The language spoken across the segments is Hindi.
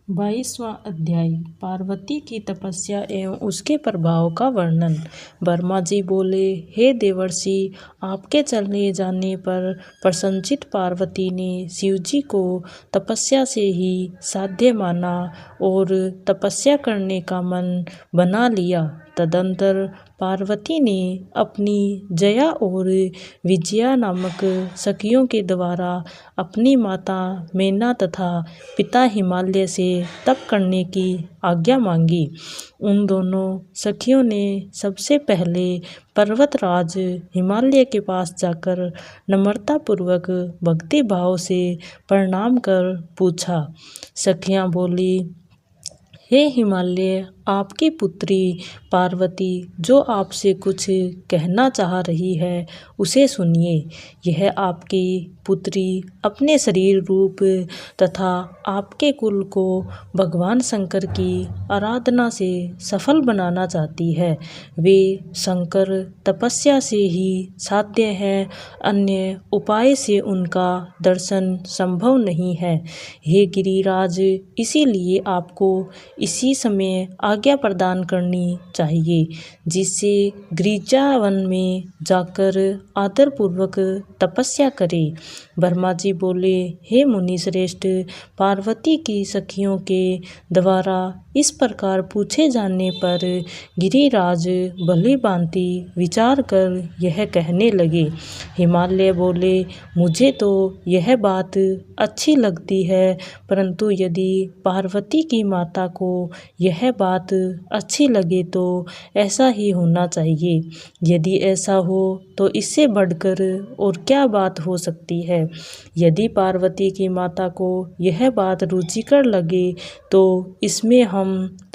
22वां अध्याय पार्वती की तपस्या एवं उसके प्रभाव का वर्णन। ब्रह्मा जी बोले, हे देवर्षि, आपके चले जाने पर प्रसन्नचित पार्वती ने शिव जी को तपस्या से ही साध्य माना और तपस्या करने का मन बना लिया। तदंतर पार्वती ने अपनी जया और विजया नामक सखियों के द्वारा अपनी माता मेना तथा पिता हिमालय से तप करने की आज्ञा मांगी। उन दोनों सखियों ने सबसे पहले पर्वतराज हिमालय के पास जाकर नम्रतापूर्वक भक्ति भाव से प्रणाम कर पूछा। सखियां बोली, हे हिमालय, आपकी पुत्री पार्वती जो आपसे कुछ कहना चाह रही है उसे सुनिए। यह आपकी पुत्री अपने शरीर रूप तथा आपके कुल को भगवान शंकर की आराधना से सफल बनाना चाहती है। वे शंकर तपस्या से ही साध्य है, अन्य उपाय से उनका दर्शन संभव नहीं है। हे गिरिराज, इसीलिए आपको इसी समय आज्ञा प्रदान करनी चाहिए, जिससे गिरिजावन में जाकर आदरपूर्वक तपस्या करे। ब्रह्मा जी बोले, हे मुनि श्रेष्ठ, पार्वती की सखियों के द्वारा इस प्रकार पूछे जाने पर गिरिराज भली भांति विचार कर यह कहने लगे। हिमालय बोले, मुझे तो यह बात अच्छी लगती है, परंतु यदि पार्वती की माता को यह बात अच्छी लगे तो ऐसा ही होना चाहिए। यदि ऐसा हो तो इससे बढ़कर और क्या बात हो सकती है। यदि पार्वती की माता को यह बात रुचिकर लगे तो इसमें हम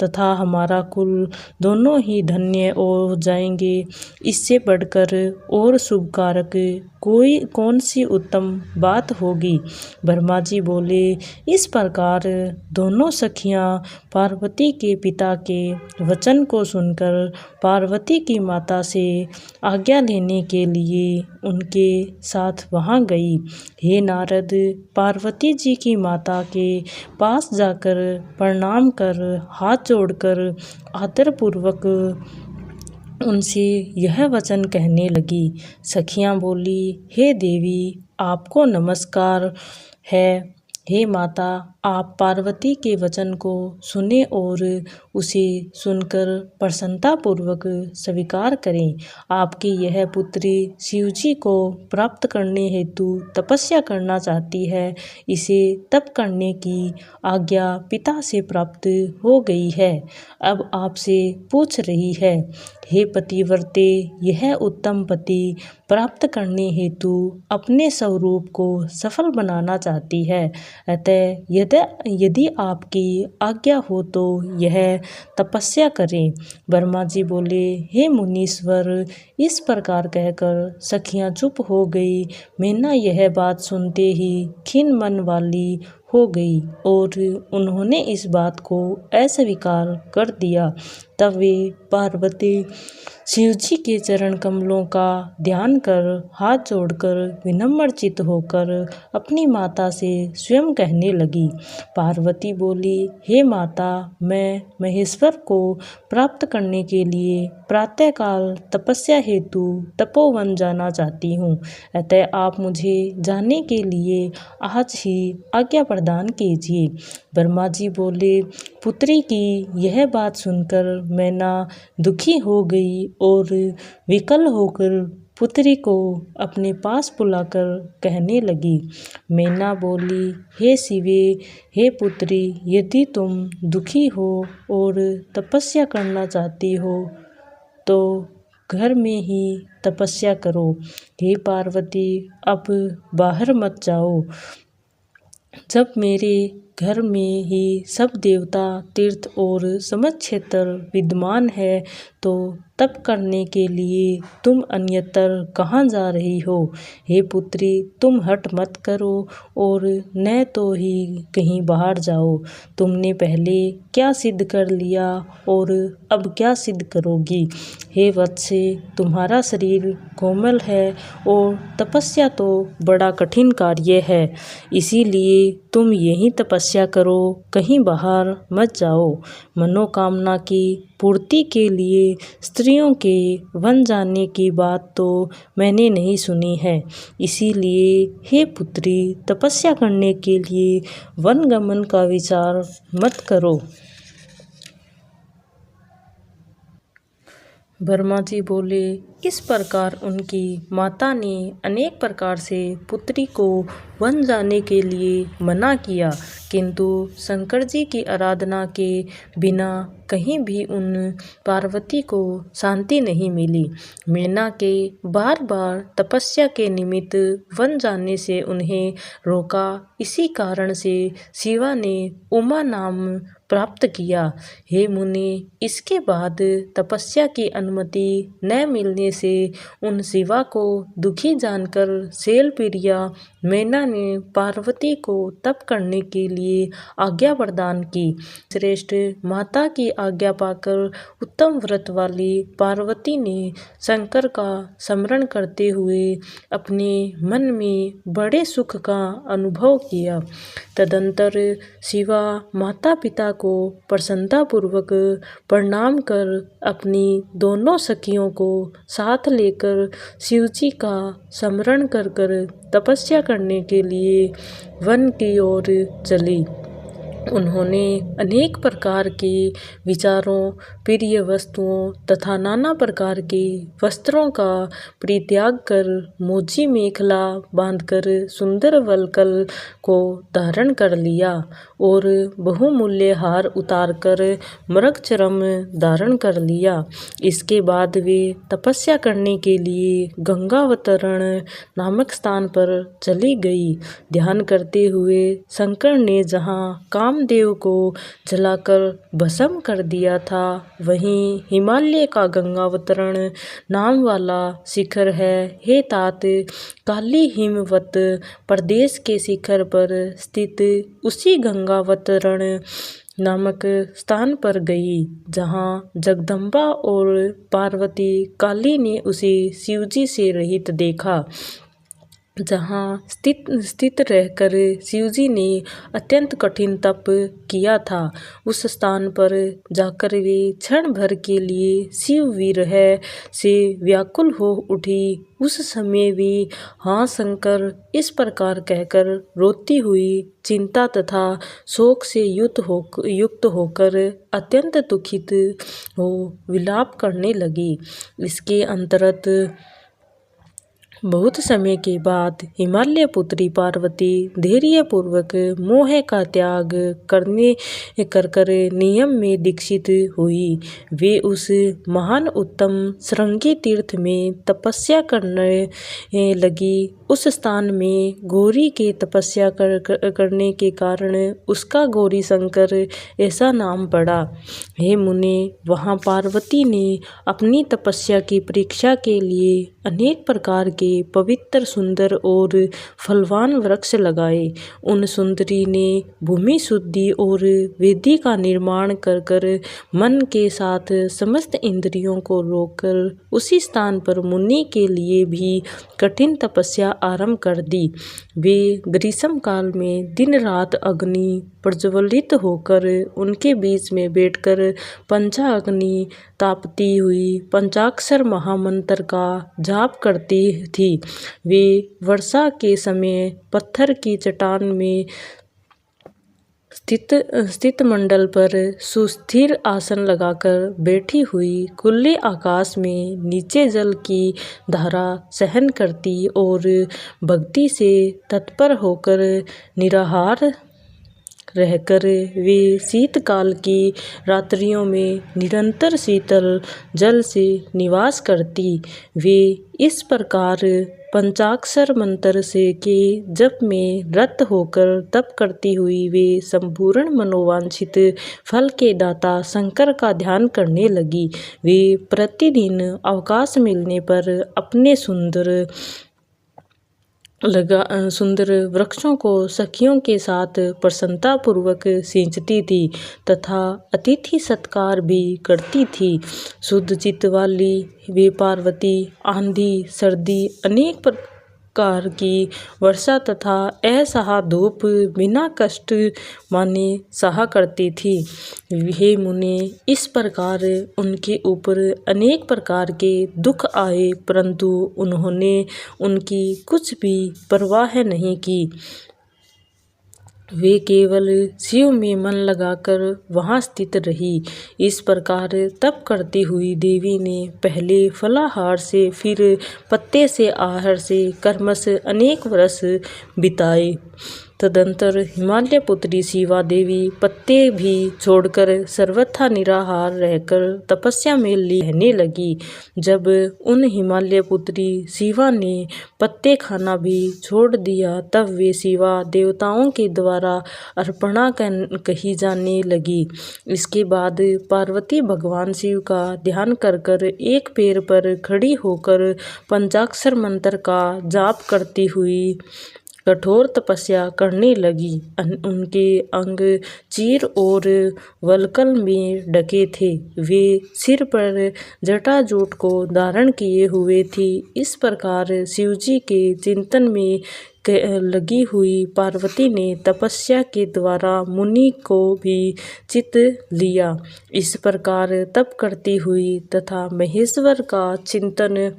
तथा हमारा कुल दोनों ही धन्य हो जाएंगे। इससे बढ़कर और शुभ कारक कौन सी उत्तम बात होगी। ब्रह्मा जी बोले, इस प्रकार दोनों सखियां पार्वती के पिता के वचन को सुनकर पार्वती की माता से आज्ञा लेने के लिए उनके साथ वहां गई। हे नारद, पार्वती जी की माता के पास जाकर प्रणाम कर हाथ जोड़कर आदरपूर्वक उनसे यह वचन कहने लगी। सखियां बोली, हे देवी, आपको नमस्कार है। हे माता, आप पार्वती के वचन को सुने और उसे सुनकर प्रसन्नतापूर्वक स्वीकार करें। आपकी यह पुत्री शिवजी को प्राप्त करने हेतु तपस्या करना चाहती है। इसे तप करने की आज्ञा पिता से प्राप्त हो गई है, अब आपसे पूछ रही है। हे पतिव्रते, यह उत्तम पति प्राप्त करने हेतु अपने स्वरूप को सफल बनाना चाहती है। अतः यदि आपकी आज्ञा हो तो यह तपस्या करें। ब्रह्मा जी बोले, हे मुनीश्वर, इस प्रकार कहकर सखियां चुप हो गई। मैना यह बात सुनते ही खिन्न मन वाली हो गई और उन्होंने इस बात को अस्वीकार कर दिया। तब वे पार्वती शिवजी के चरण कमलों का ध्यान कर हाथ जोड़कर विनम्र चित्त होकर अपनी माता से स्वयं कहने लगी। पार्वती बोली, हे माता, मैं महेश्वर को प्राप्त करने के लिए प्रातःकाल तपस्या हेतु तपोवन जाना चाहती हूँ। अतः आप मुझे जाने के लिए आज ही आज्ञा प्रदान कीजिए। ब्रह्मा जी बोले, पुत्री की यह बात सुनकर मैना दुखी हो गई और विकल होकर पुत्री को अपने पास बुलाकर कहने लगी। मैना बोली, हे शिवे, हे पुत्री, यदि तुम दुखी हो और तपस्या करना चाहती हो तो घर में ही तपस्या करो। हे पार्वती, अब बाहर मत जाओ। जब मेरे घर में ही सब देवता, तीर्थ और समस्त क्षेत्र विद्यमान है तो तप करने के लिए तुम अन्यत्र कहाँ जा रही हो? हे पुत्री, तुम हठ मत करो और न तो ही कहीं बाहर जाओ। तुमने पहले क्या सिद्ध कर लिया और अब क्या सिद्ध करोगी? हे वत्से, तुम्हारा शरीर कोमल है और तपस्या तो बड़ा कठिन कार्य है, इसीलिए तुम यहीं तपस्या करो, कहीं बाहर मत जाओ। मनोकामना की पूर्ति के लिए स्त्रियों के वन जाने की बात तो मैंने नहीं सुनी है, इसीलिए हे पुत्री, तपस्या करने के लिए वन गमन का विचार मत करो। ब्रह्मा जी बोले। इस प्रकार उनकी माता ने अनेक प्रकार से पुत्री को वन जाने के लिए मना किया, किंतु शंकर जी की आराधना के बिना कहीं भी उन पार्वती को शांति नहीं मिली। मैना के बार बार तपस्या के निमित्त वन जाने से उन्हें रोका, इसी कारण से शिवा ने उमा नाम प्राप्त किया। हे मुनि, इसके बाद तपस्या की अनुमति न मिलने से उन शिवा को दुखी जानकर शैलप्रिया मैना ने पार्वती को तप करने के लिए आज्ञा प्रदान की। श्रेष्ठ माता की आज्ञा पाकर उत्तम व्रत वाली पार्वती ने शंकर का स्मरण करते हुए अपने मन में बड़े सुख का अनुभव किया। तदंतर शिवा माता पिता को प्रसन्नतापूर्वक प्रणाम कर अपनी दोनों सखियों को साथ लेकर शिवजी का स्मरण कर तपस्या करने के लिए वन की ओर चली। उन्होंने अनेक प्रकार के विचारों, प्रिय वस्तुओं तथा नाना प्रकार के वस्त्रों का परित्याग कर मोजी मेखला बांधकर सुंदर वल्कल को धारण कर लिया और बहुमूल्य हार उतारकर मृगचर्म धारण कर लिया। इसके बाद वे तपस्या करने के लिए गंगावतरण नामक स्थान पर चली गई। ध्यान करते हुए शंकर ने जहाँ कामदेव को जलाकर भस्म कर दिया था, वहीं हिमालय का गंगावतरण नाम वाला शिखर है। हे तात, काली हिमवत प्रदेश के शिखर पर स्थित उसी गंगावतरण नामक स्थान पर गई, जहाँ जगदम्बा और पार्वती काली ने उसे शिवजी से रहित देखा। जहाँ स्थित रहकर शिवजी ने अत्यंत कठिन तप किया था, उस स्थान पर जाकर वे क्षण भर के लिए शिव विरह से व्याकुल हो उठी। उस समय वे हाँ शंकर, इस प्रकार कहकर रोती हुई चिंता तथा शोक से युक्त होकर अत्यंत दुखित हो विलाप करने लगी। इसके अंतरत बहुत समय के बाद हिमालय पुत्री पार्वती धैर्यपूर्वक मोह का त्याग कर नियम में दीक्षित हुई। वे उस महान उत्तम श्रृंगी तीर्थ में तपस्या करने लगी। उस स्थान में गौरी के तपस्या करने के कारण उसका गौरी शंकर ऐसा नाम पड़ा। हे मुने, वहाँ पार्वती ने अपनी तपस्या की परीक्षा के लिए अनेक प्रकार के पवित्र, सुंदर और फलवान वृक्ष लगाए। उन सुंदरी ने भूमि शुद्धि और वेदी का निर्माण कर मन के साथ समस्त इंद्रियों को रोककर उसी स्थान पर मुनि के लिए भी कठिन तपस्या आरंभ कर दी। वे ग्रीष्म काल में दिन रात अग्नि प्रज्वलित होकर उनके बीच में बैठकर पंचाग्नि तापती हुई पंचाक्षर महामंत्र का जाप करती थी। वे वर्षा के समय पत्थर की चट्टान में स्थित मंडल पर सुस्थिर आसन लगाकर बैठी हुई खुले आकाश में नीचे जल की धारा सहन करती और भक्ति से तत्पर होकर निराहार रहकर वे शीतकाल की रात्रियों में निरंतर शीतल जल से निवास करती। वे इस प्रकार पंचाक्षर मंत्र से के जप में रत होकर तप करती हुई वे संपूर्ण मनोवांछित फल के दाता शंकर का ध्यान करने लगी। वे प्रतिदिन अवकाश मिलने पर अपने सुंदर वृक्षों को सखियों के साथ प्रसन्नतापूर्वक सींचती थी तथा अतिथि सत्कार भी करती थी। शुद्ध चित्त वाली वे पार्वती आंधी सर्दी अनेक प्रकार की वर्षा तथा असह्य धूप बिना कष्ट माने सहा करती थी। हे मुने, इस प्रकार उनके ऊपर अनेक प्रकार के दुख आए परंतु उन्होंने उनकी कुछ भी परवाह नहीं की। वे केवल शिव में मन लगाकर वहाँ स्थित रही। इस प्रकार तप करती हुई देवी ने पहले फलाहार से फिर पत्ते से आहार से क्रमश अनेक वर्ष बिताए। तदंतर हिमालय पुत्री शिवा देवी पत्ते भी छोड़कर सर्वथा निराहार रहकर तपस्या में रहने लगी। जब उन हिमालय पुत्री शिवा ने पत्ते खाना भी छोड़ दिया तब वे शिवा देवताओं के द्वारा अर्पणा कही जाने लगी। इसके बाद पार्वती भगवान शिव का ध्यान कर एक पैर पर खड़ी होकर पंचाक्षर मंत्र का जाप करती हुई कठोर तपस्या करने लगी। उनके अंग चीर और वल्कल में ढके थे। वे सिर पर जटाजूट को धारण किए हुए थी। इस प्रकार शिवजी के चिंतन में लगी हुई पार्वती ने तपस्या के द्वारा मुनि को भी चित लिया। इस प्रकार तप करती हुई तथा महेश्वर का चिंतन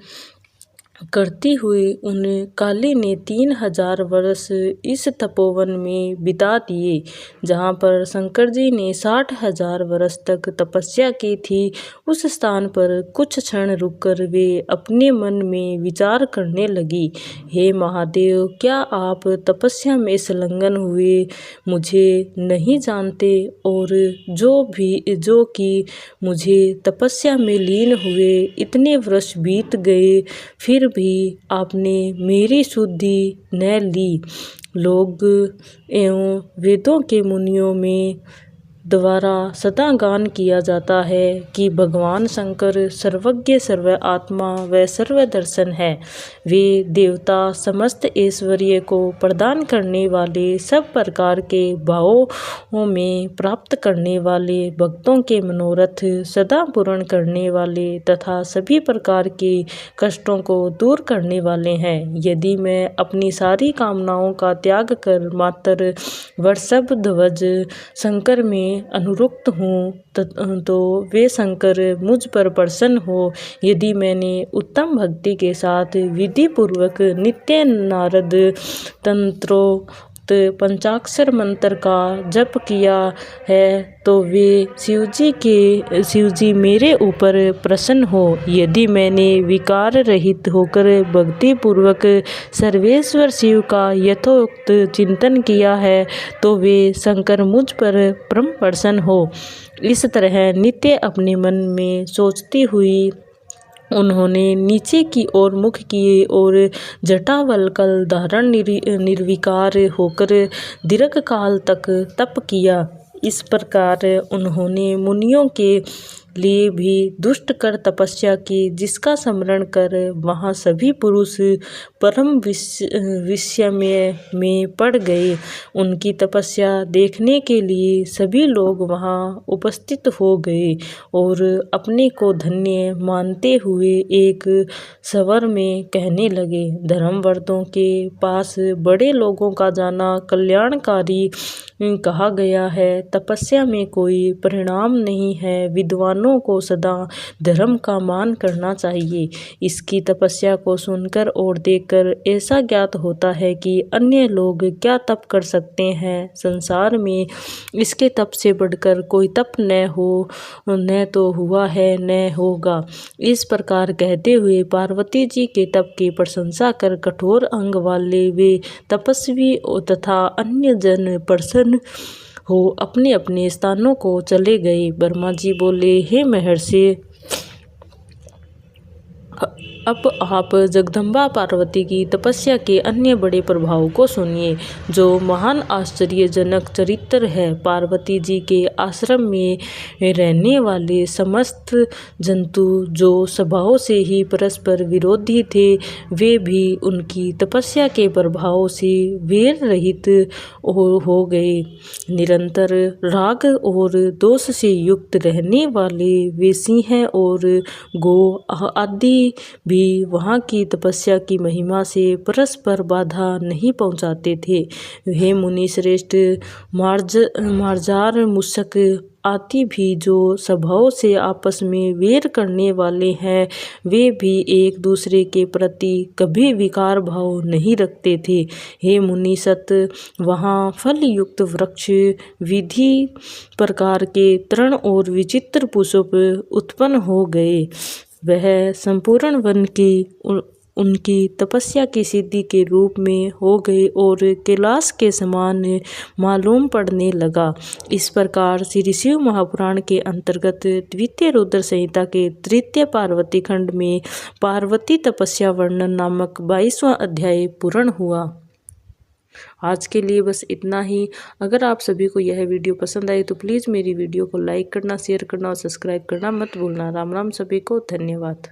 करती हुई उन काली ने 3000 वर्ष इस तपोवन में बिता दिए जहाँ पर शंकर जी ने 60,000 वर्ष तक तपस्या की थी। उस स्थान पर कुछ क्षण रुककर वे अपने मन में विचार करने लगी। हे महादेव, क्या आप तपस्या में संलग्न हुए मुझे नहीं जानते और जो कि मुझे तपस्या में लीन हुए इतने वर्ष बीत गए फिर भी आपने मेरी शुद्धि न ली। लोग एवं वेदों के मुनियों में द्वारा सदा गान किया जाता है कि भगवान शंकर सर्वज्ञ सर्व आत्मा व सर्वदर्शन है। वे देवता समस्त ऐश्वर्य को प्रदान करने वाले, सब प्रकार के भावों में प्राप्त करने वाले, भक्तों के मनोरथ सदा पूर्ण करने वाले तथा सभी प्रकार के कष्टों को दूर करने वाले हैं। यदि मैं अपनी सारी कामनाओं का त्याग कर मात्र वृषभध्वज शंकर में अनुरक्त हूँ तो वे शंकर मुझ पर प्रसन्न हो। यदि मैंने उत्तम भक्ति के साथ विधि पूर्वक नित्य नारद तंत्रोक्त पंचाक्षर मंत्र का जप किया है तो वे शिवजी मेरे ऊपर प्रसन्न हो। यदि मैंने विकार रहित होकर भक्ति पूर्वक सर्वेश्वर शिव का यथोक्त चिंतन किया है तो वे शंकर मुझ पर परम प्रसन्न हो। इस तरह नित्य अपने मन में सोचती हुई उन्होंने नीचे की ओर मुख किए और जटावल्कल धारण निर्विकार होकर दीर्घ काल तक तप किया। इस प्रकार उन्होंने मुनियों के लिए भी दुष्ट कर तपस्या की, जिसका स्मरण कर वहाँ सभी पुरुष परम विस्मय में पड़ गए। उनकी तपस्या देखने के लिए सभी लोग वहाँ उपस्थित हो गए और अपने को धन्य मानते हुए एक स्वर में कहने लगे, धर्मवर्तों के पास बड़े लोगों का जाना कल्याणकारी कहा गया है। तपस्या में कोई परिणाम नहीं है। विद्वानों को सदा धर्म का मान करना चाहिए। इसकी तपस्या को सुनकर और देखकर ऐसा ज्ञात होता है कि अन्य लोग क्या तप कर सकते हैं। संसार में इसके तप से बढ़कर कोई तप न तो हुआ है न होगा। इस प्रकार कहते हुए पार्वती जी के तप की प्रशंसा कर कठोर अंग वाले वे तपस्वी तथा अन्य जन प्रसन्न हो अपने अपने स्थानों को चले गए। ब्रह्मा जी बोले, हे महर्षि, अब आप जगदम्बा पार्वती की तपस्या के अन्य बड़े प्रभाव को सुनिए, जो महान आश्चर्यजनक चरित्र है। पार्वती जी के आश्रम में रहने वाले समस्त जंतु, जो स्वभाव से ही परस्पर विरोधी थे, वे भी उनकी तपस्या के प्रभाव से वैर रहित हो गए। निरंतर राग और दोष से युक्त रहने वाले वे सिंह और गो आदि भी वहाँ की तपस्या की महिमा से परस्पर बाधा नहीं पहुँचाते थे। वे मुनि श्रेष्ठ मार्जार मूषक आदि भी, जो स्वभाव से आपस में वैर करने वाले हैं, वे भी एक दूसरे के प्रति कभी विकार भाव नहीं रखते थे। हे मुनि सत, वहाँ फल युक्त वृक्ष, विधि प्रकार के तृण और विचित्र पुष्प उत्पन्न हो गए। वह संपूर्ण वन की उनकी तपस्या की सिद्धि के रूप में हो गए और कैलाश के समान मालूम पड़ने लगा। इस प्रकार श्री शिव महापुराण के अंतर्गत द्वितीय रुद्र संहिता के तृतीय पार्वती खंड में पार्वती तपस्या वर्णन नामक 22वां अध्याय पूर्ण हुआ। आज के लिए बस इतना ही। अगर आप सभी को यह वीडियो पसंद आए तो प्लीज़ मेरी वीडियो को लाइक करना, शेयर करना और सब्सक्राइब करना मत भूलना। राम राम सभी को, धन्यवाद।